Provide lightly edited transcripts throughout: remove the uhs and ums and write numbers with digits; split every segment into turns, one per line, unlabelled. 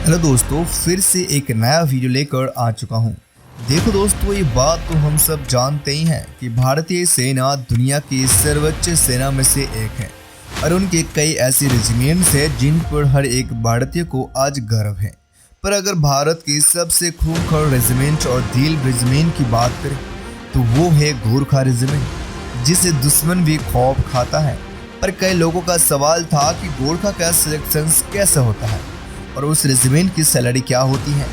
Hello दोस्तों, फिर से एक नया वीडियो लेकर आ चुका हूं। देखो दोस्तों, ये बात तो हम सब जानते ही हैं कि भारतीय सेना दुनिया की सर्वोच्च सेना में से एक है और उनके कई ऐसे रेजिमेंट्स हैं जिन पर हर एक भारतीय को आज गर्व है। पर अगर भारत की सबसे खूंखार रेजिमेंट और दिल रेजिमेंट की बात करें तो वो है गोरखा रेजिमेंट, जिसे दुश्मन भी खौफ खाता है। पर कई लोगों का सवाल था कि गोरखा का सिलेक्शन कैसे होता है और उस रेजिमेंट की सैलरी क्या होती है।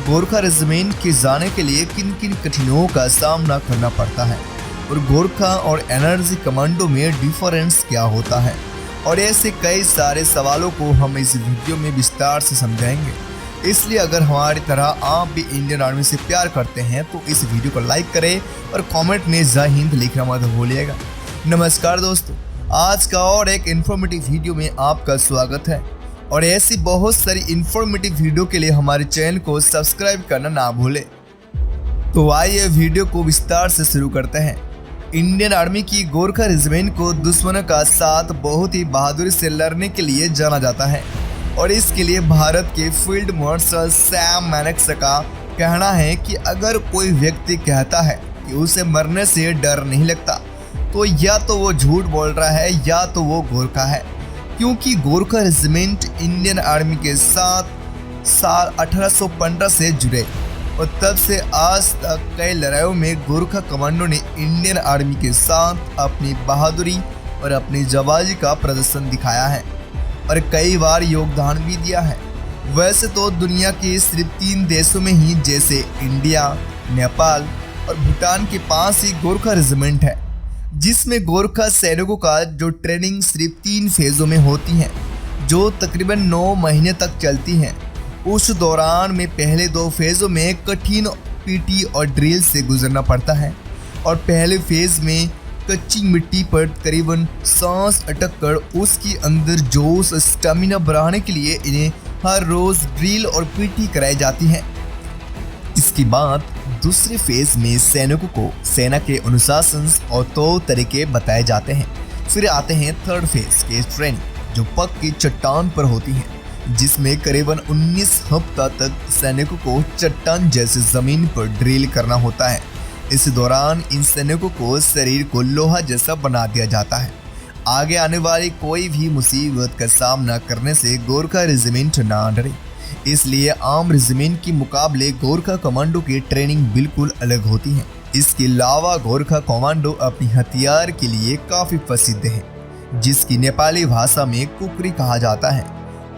गोरखा रेजिमेंट के जाने के लिए किन किन कठिनाइयों का सामना करना पड़ता है और गोरखा और एनर्जी कमांडो में डिफरेंस क्या होता है, और ऐसे कई सारे सवालों को हम इस वीडियो में विस्तार से समझाएंगे। इसलिए अगर हमारी तरह आप भी इंडियन आर्मी से प्यार करते हैं तो इस वीडियो को लाइक करें और कमेंट में जय हिंद लिखना मत भूलिएगा। नमस्कार दोस्तों, आज का और एक इन्फॉर्मेटिव वीडियो में आपका स्वागत है और ऐसी बहुत सारी इन्फॉर्मेटिव वीडियो के लिए हमारे चैनल को सब्सक्राइब करना ना भूलें। तो आइए वीडियो को विस्तार से शुरू करते हैं। इंडियन आर्मी की गोरखा रेजिमेंट को दुश्मनों का साथ बहुत ही बहादुरी से लड़ने के लिए जाना जाता है और इसके लिए भारत के फील्ड मार्शल सैम मैनेक्स का कहना है कि अगर कोई व्यक्ति कहता है कि उसे मरने से डर नहीं लगता तो या तो वो झूठ बोल रहा है या तो वो गोरखा है, क्योंकि गोरखा रेजिमेंट इंडियन आर्मी के साथ साल 1815 से जुड़े और तब से आज तक कई लड़ाइयों में गोरखा कमांडो ने इंडियन आर्मी के साथ अपनी बहादुरी और अपनी जाबाजी का प्रदर्शन दिखाया है और कई बार योगदान भी दिया है। वैसे तो दुनिया के सिर्फ 3 देशों में ही, जैसे इंडिया, नेपाल और भूटान के पास ही गोरखा रेजिमेंट है, जिसमें गोरखा सैनिकों का जो ट्रेनिंग सिर्फ 3 फेजों में होती है जो तकरीबन 9 महीने तक चलती हैं। उस दौरान में पहले 2 फेजों में कठिन पीटी और ड्रिल से गुजरना पड़ता है और पहले फेज में कच्ची मिट्टी पर करीबन सांस अटक कर उसके अंदर जोश स्टेमिना बढ़ाने के लिए इन्हें हर रोज ड्रिल और पीटी कराई जाती है। इसके बाद दूसरे फेज में सैनिकों को सेना के अनुशासन और तौर तरीके बताए जाते हैं। फिर आते हैं थर्ड फेज के ट्रेनिंग, जो पक्की चट्टान पर होती है, जिसमें करीबन 19 हफ्ता तक सैनिकों को चट्टान जैसे जमीन पर ड्रिल करना होता है। इस दौरान इन सैनिकों को शरीर को लोहा जैसा बना दिया जाता है। आगे आने वाली कोई भी मुसीबत का सामना करने से गोरखा रेजिमेंट ना डरे, इसलिए आम रेजिमेंट के मुकाबले गोरखा कमांडो की ट्रेनिंग बिल्कुल अलग होती है। इसके अलावा गोरखा कमांडो अपनी हथियार के लिए काफी प्रसिद्ध है, जिसकी नेपाली भाषा में कुकरी कहा जाता है।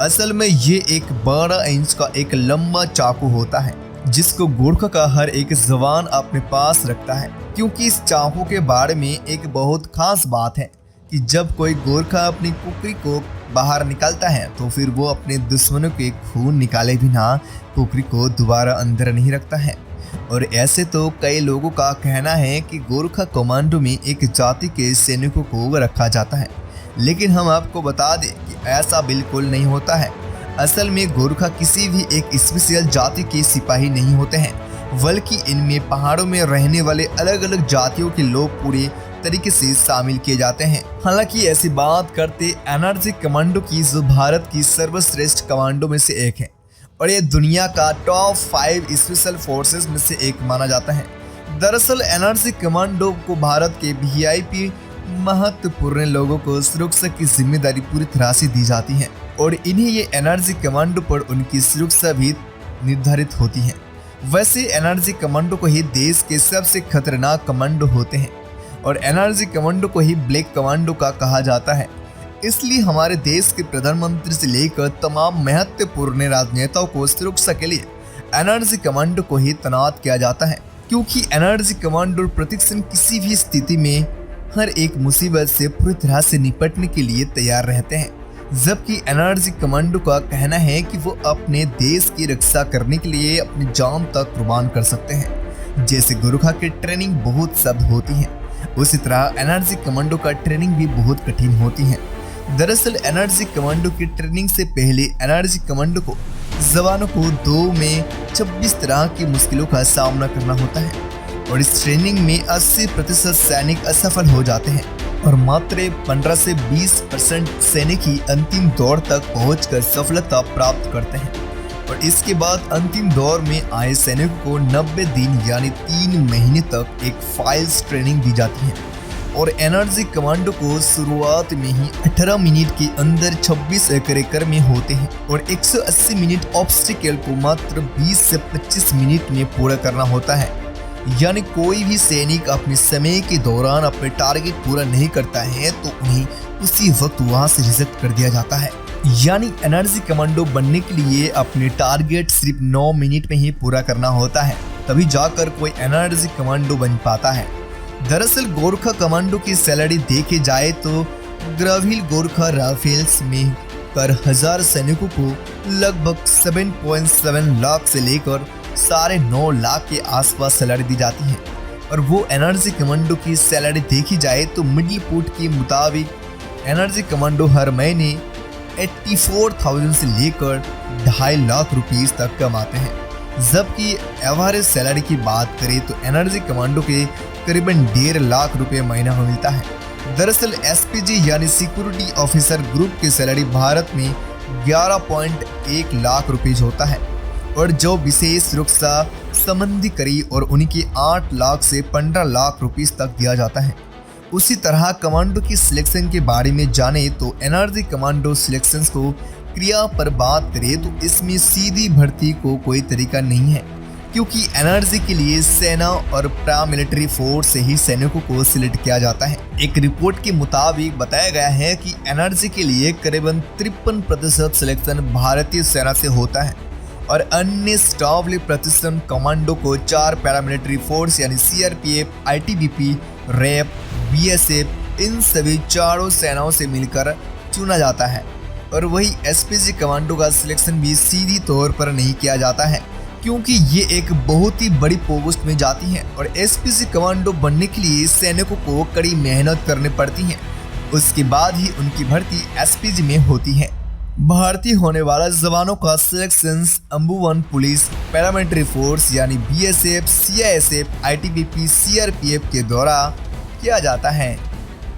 असल में ये एक 12 इंच का एक लंबा चाकू होता है जिसको गोरखा का हर एक जवान अपने पास रखता है, क्योंकि इस चाकू के बारे में एक बहुत खास बात है कि जब कोई गोरखा अपनी कुकरी को बाहर निकालता है तो फिर वो अपने दुश्मनों के खून निकाले बिना कुकरी को दोबारा अंदर नहीं रखता है। और ऐसे तो कई लोगों का कहना है कि गोरखा कमांडो में एक जाति के सैनिकों को रखा जाता है, लेकिन हम आपको बता दें कि ऐसा बिल्कुल नहीं होता है। असल में गोरखा किसी भी एक स्पेशल जाति के सिपाही नहीं होते हैं, बल्कि इनमें पहाड़ों में रहने वाले अलग अलग जातियों के लोग पूरे तरीके से शामिल किए जाते हैं। हालांकि ऐसी बात करते एनर्जी कमांडो की, जो भारत की सर्वश्रेष्ठ कमांडो में से एक है और ये दुनिया का टॉप 5 स्पेशल फोर्सेस में से एक माना जाता है। दरअसल एनर्जी कमांडो को भारत के वीआईपी महत्वपूर्ण लोगों को सुरक्षा की जिम्मेदारी पूरी तरह से दी जाती है और इन्हें ये एनर्जी कमांडो पर उनकी सुरक्षा भी निर्धारित होती है। वैसे एनर्जी कमांडो को ही देश के सबसे खतरनाक कमांडो होते हैं और एनर्जी कमांडो को ही ब्लैक कमांडो का कहा जाता है। इसलिए हमारे देश के प्रधानमंत्री से लेकर तमाम महत्वपूर्ण राजनेताओं को सुरक्षा के लिए एनर्जी कमांडो को ही तैनात किया जाता है, क्योंकि एनर्जी कमांडो प्रतिक्षण किसी भी स्थिति में हर एक मुसीबत से पूरी तरह से निपटने के लिए तैयार रहते हैं। जबकि एनर्जी कमांडो का कहना है कि वो अपने देश की रक्षा करने के लिए अपनी जान तक कुर्बान कर सकते हैं। जैसे गोरखा की ट्रेनिंग बहुत सख्त होती है, उसी तरह एनर्जी कमांडो का ट्रेनिंग भी बहुत कठिन होती है। दरअसल एनर्जी कमांडो की ट्रेनिंग से पहले एनर्जी कमांडो को जवानों को 2 में 26 तरह की मुश्किलों का सामना करना होता है और इस ट्रेनिंग में 80% सैनिक असफल हो जाते हैं और मात्र 15 से 20% सैनिक ही अंतिम दौर तक पहुंचकर सफलता प्राप्त करते हैं। और इसके बाद अंतिम दौर में आए सैनिकों को 90 दिन यानी 3 महीने तक एक फाइल्स ट्रेनिंग दी जाती है और एनर्जी कमांडो को शुरुआत में ही 18 मिनट के अंदर 26 एकड़ में होते हैं और 180 मिनट ऑब्स्टिकल को मात्र 20 से 25 मिनट में पूरा करना होता है। यानी कोई भी सैनिक अपने समय के दौरान अपने टारगेट पूरा नहीं करता है तो उन्हें उसी वक्त वहां से रिजेक्ट कर दिया जाता है। यानी एनर्जी कमांडो बनने के लिए अपने टारगेट सिर्फ 9 मिनट में ही पूरा करना होता है, तभी जाकर कोई एनर्जी कमांडो बन पाता है। दरअसल गोरखा कमांडो की सैलरी देखे जाए तो ग्रामीण गोरखा राइफल्स में पर 1000 सैनिकों को लगभग 7.7 लाख से लेकर 9.5 लाख के आसपास सैलरी दी जाती है। और वो एनर्जी कमांडो की सैलरी देखी जाए तो मिडिल पोर्ट के मुताबिक एनर्जी कमांडो हर महीने 84,000 से लेकर 2.5 लाख रुपीस तक कमाते हैं। जबकि एवरेज सैलरी की बात करें तो एनर्जी कमांडो के करीबन 1.5 लाख रुपए महीना मिलता है। दरअसल एसपीजी यानी सिक्योरिटी ऑफिसर ग्रुप की सैलरी भारत में 11.1 लाख रुपीस होता है और जो विशेष सुरक्षा संबंधी करी और उनकी 8 लाख से 15 लाख रुपीस तक दिया जाता है। उसी तरह कमांडो की सिलेक्शन के बारे में जाने तो एनर्जी कमांडो सिलेक्शन को क्रिया पर बात करें तो इसमें सीधी भर्ती को कोई तरीका नहीं है, क्योंकि एनर्जी के लिए सेना और पैरामिलिट्री फोर्स से ही सैनिकों को सिलेक्ट किया जाता है। एक रिपोर्ट के मुताबिक बताया गया है कि एनर्जी के लिए करीबन 53% सिलेक्शन भारतीय सेना से होता है और अन्य स्टाफ प्रतिशत कमांडो को 4 पैरामिलिट्री फोर्स यानी सीआरपीएफ, आईटीबीपी, रैप, बीएसएफ इन सभी चारों सेनाओं से मिलकर चुना जाता है। और वही एसपीजी कमांडो का सिलेक्शन भी सीधी तौर पर नहीं किया जाता है, क्योंकि ये एक बहुत ही बड़ी पोस्ट में जाती है और एसपीजी कमांडो बनने के लिए सैनिकों को कड़ी मेहनत करनी पड़ती है। उसके बाद ही उनकी भर्ती एसपीजी में होती है। भर्ती होने वाला जवानों का सिलेक्शन अंबुवन पुलिस, पैरामिलिट्री फोर्स यानी बीएसएफ, सीआईएसएफ, आईटीबीपी, सीआरपीएफ के द्वारा किया जाता है,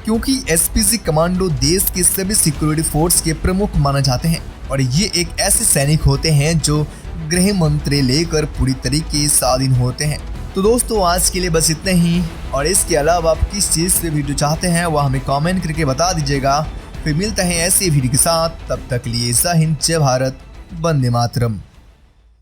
क्योंकि एसपीजी कमांडो देश के सभी सिक्योरिटी फोर्स के प्रमुख माने जाते हैं और ये एक ऐसे सैनिक होते हैं जो गृह मंत्री लेकर पूरी तरीके स्वाधीन होते हैं। तो दोस्तों आज के लिए बस इतना ही, और इसके अलावा आप किस चीज़ पे वीडियो चाहते हैं वह हमें कमेंट करके बता दीजिएगा। फिर मिलते हैं ऐसे वीडियो के साथ, तब तक लिए जय हिंद, जय भारत, वंदे मातरम।